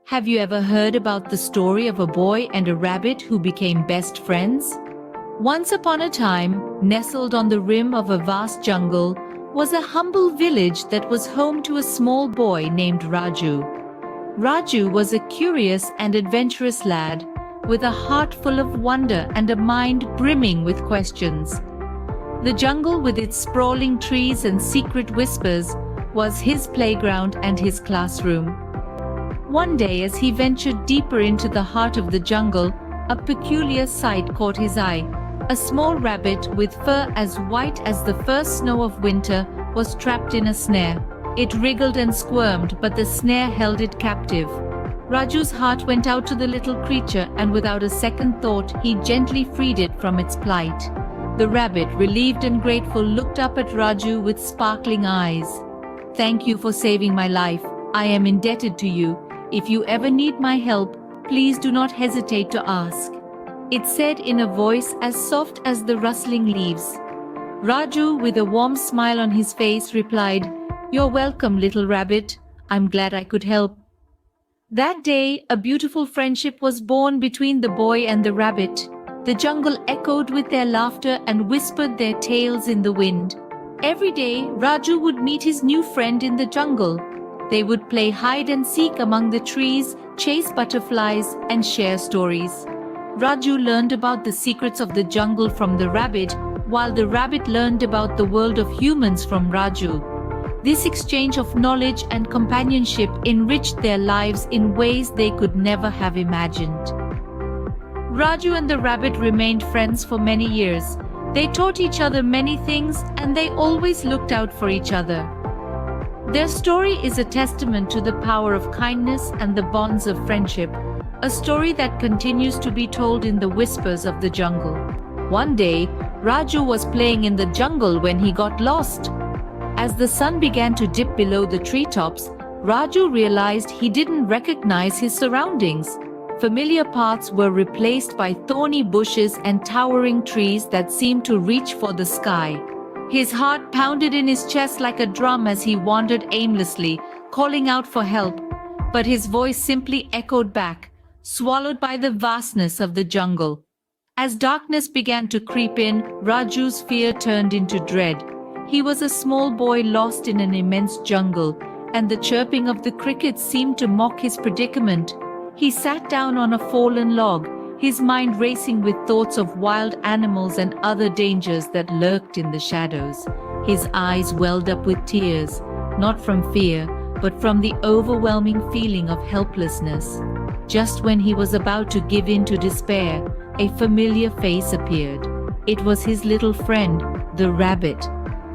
Have you ever heard about the story of a boy and a rabbit who became best friends? Once upon a time, nestled on the rim of a vast jungle, was a humble village that was home to a small boy named Raju. Raju was a curious and adventurous lad, with a heart full of wonder and a mind brimming with questions. The jungle, with its sprawling trees and secret whispers, was his playground and his classroom. One day, as he ventured deeper into the heart of the jungle, a peculiar sight caught his eye. A small rabbit with fur as white as the first snow of winter was trapped in a snare. It wriggled and squirmed, but the snare held it captive. Raju's heart went out to the little creature, and without a second thought, he gently freed it from its plight. The rabbit, relieved and grateful, looked up at Raju with sparkling eyes. "Thank you for saving my life. I am indebted to you. If you ever need my help, please do not hesitate to ask," it said in a voice as soft as the rustling leaves. Raju, with a warm smile on his face, replied, "You're welcome, little rabbit. I'm glad I could help." That day, a beautiful friendship was born between the boy and the rabbit. The jungle echoed with their laughter and whispered their tales in the wind. Every day, Raju would meet his new friend in the jungle. They would play hide and seek among the trees, chase butterflies, and share stories. Raju learned about the secrets of the jungle from the rabbit, while the rabbit learned about the world of humans from Raju. This exchange of knowledge and companionship enriched their lives in ways they could never have imagined. Raju and the rabbit remained friends for many years. They taught each other many things, and they always looked out for each other. Their story is a testament to the power of kindness and the bonds of friendship, a story that continues to be told in the whispers of the jungle. One day, Raju was playing in the jungle when he got lost. As the sun began to dip below the treetops, Raju realized he didn't recognize his surroundings. Familiar paths were replaced by thorny bushes and towering trees that seemed to reach for the sky. His heart pounded in his chest like a drum as he wandered aimlessly, calling out for help, but his voice simply echoed back, swallowed by the vastness of the jungle. As darkness began to creep in, Raju's fear turned into dread. He was a small boy lost in an immense jungle, and the chirping of the crickets seemed to mock his predicament. He sat down on a fallen log, his mind racing with thoughts of wild animals and other dangers that lurked in the shadows. His eyes welled up with tears, not from fear, but from the overwhelming feeling of helplessness. Just when he was about to give in to despair, a familiar face appeared. It was his little friend, the rabbit.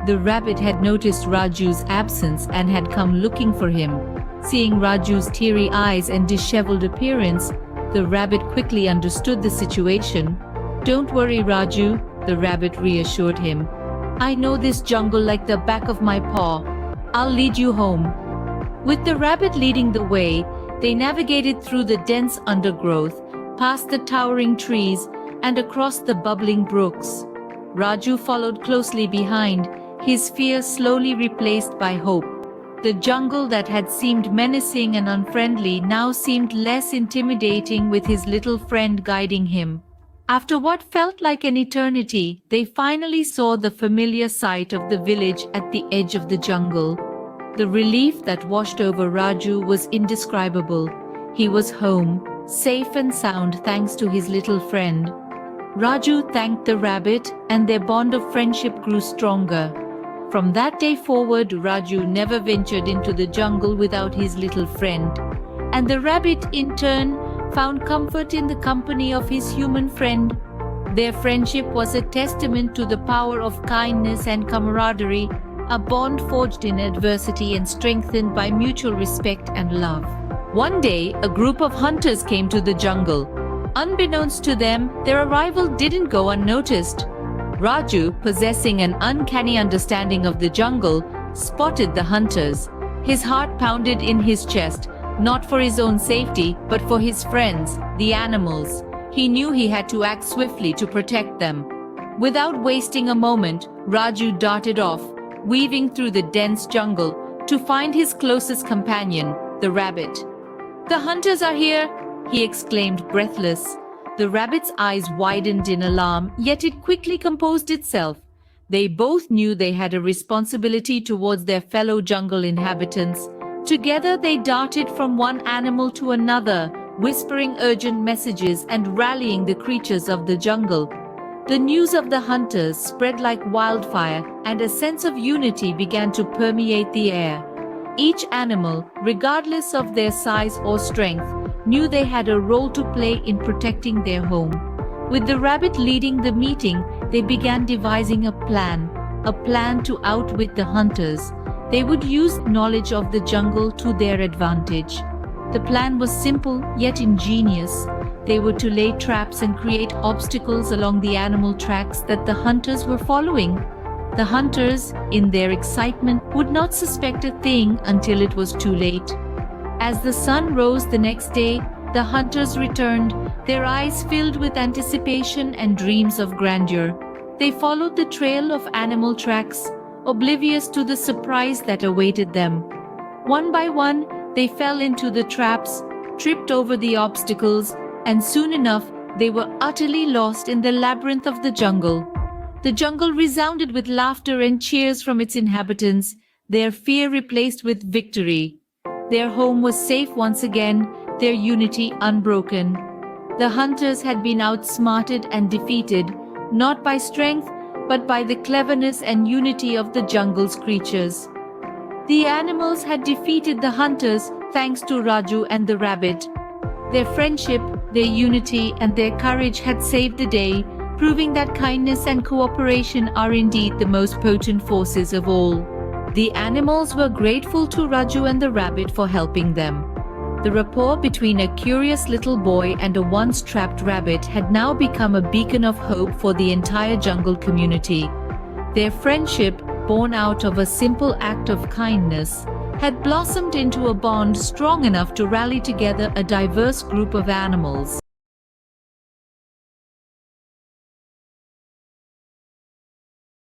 The rabbit had noticed Raju's absence and had come looking for him. Seeing Raju's teary eyes and disheveled appearance, the rabbit quickly understood the situation. "Don't worry, Raju," the rabbit reassured him. "I know this jungle like the back of my paw. I'll lead you home." With the rabbit leading the way, they navigated through the dense undergrowth, past the towering trees, and across the bubbling brooks. Raju followed closely behind, his fear slowly replaced by hope. The jungle that had seemed menacing and unfriendly now seemed less intimidating with his little friend guiding him. After what felt like an eternity, they finally saw the familiar sight of the village at the edge of the jungle. The relief that washed over Raju was indescribable. He was home, safe and sound thanks to his little friend. Raju thanked the rabbit, and their bond of friendship grew stronger. From that day forward, Raju never ventured into the jungle without his little friend. And the rabbit, in turn, found comfort in the company of his human friend. Their friendship was a testament to the power of kindness and camaraderie, a bond forged in adversity and strengthened by mutual respect and love. One day, a group of hunters came to the jungle. Unbeknownst to them, their arrival didn't go unnoticed. Raju, possessing an uncanny understanding of the jungle, spotted the hunters. His heart pounded in his chest, not for his own safety, but for his friends, the animals. He knew he had to act swiftly to protect them. Without wasting a moment, Raju darted off, weaving through the dense jungle, to find his closest companion, the rabbit. "The hunters are here!" he exclaimed, breathless. The rabbit's eyes widened in alarm, yet it quickly composed itself. They both knew they had a responsibility towards their fellow jungle inhabitants. Together they darted from one animal to another, whispering urgent messages and rallying the creatures of the jungle. The news of the hunters spread like wildfire, and a sense of unity began to permeate the air. Each animal, regardless of their size or strength, knew they had a role to play in protecting their home. With the rabbit leading the meeting, they began devising a plan to outwit the hunters. They would use knowledge of the jungle to their advantage. The plan was simple yet ingenious. They were to lay traps and create obstacles along the animal tracks that the hunters were following. The hunters, in their excitement, would not suspect a thing until it was too late. As the sun rose the next day, the hunters returned, their eyes filled with anticipation and dreams of grandeur. They followed the trail of animal tracks, oblivious to the surprise that awaited them. One by one, they fell into the traps, tripped over the obstacles, and soon enough, they were utterly lost in the labyrinth of the jungle. The jungle resounded with laughter and cheers from its inhabitants, their fear replaced with victory. Their home was safe once again, their unity unbroken. The hunters had been outsmarted and defeated, not by strength, but by the cleverness and unity of the jungle's creatures. The animals had defeated the hunters thanks to Raju and the rabbit. Their friendship, their unity, and their courage had saved the day, proving that kindness and cooperation are indeed the most potent forces of all. The animals were grateful to Raju and the rabbit for helping them. The rapport between a curious little boy and a once trapped rabbit had now become a beacon of hope for the entire jungle community. Their friendship, born out of a simple act of kindness, had blossomed into a bond strong enough to rally together a diverse group of animals.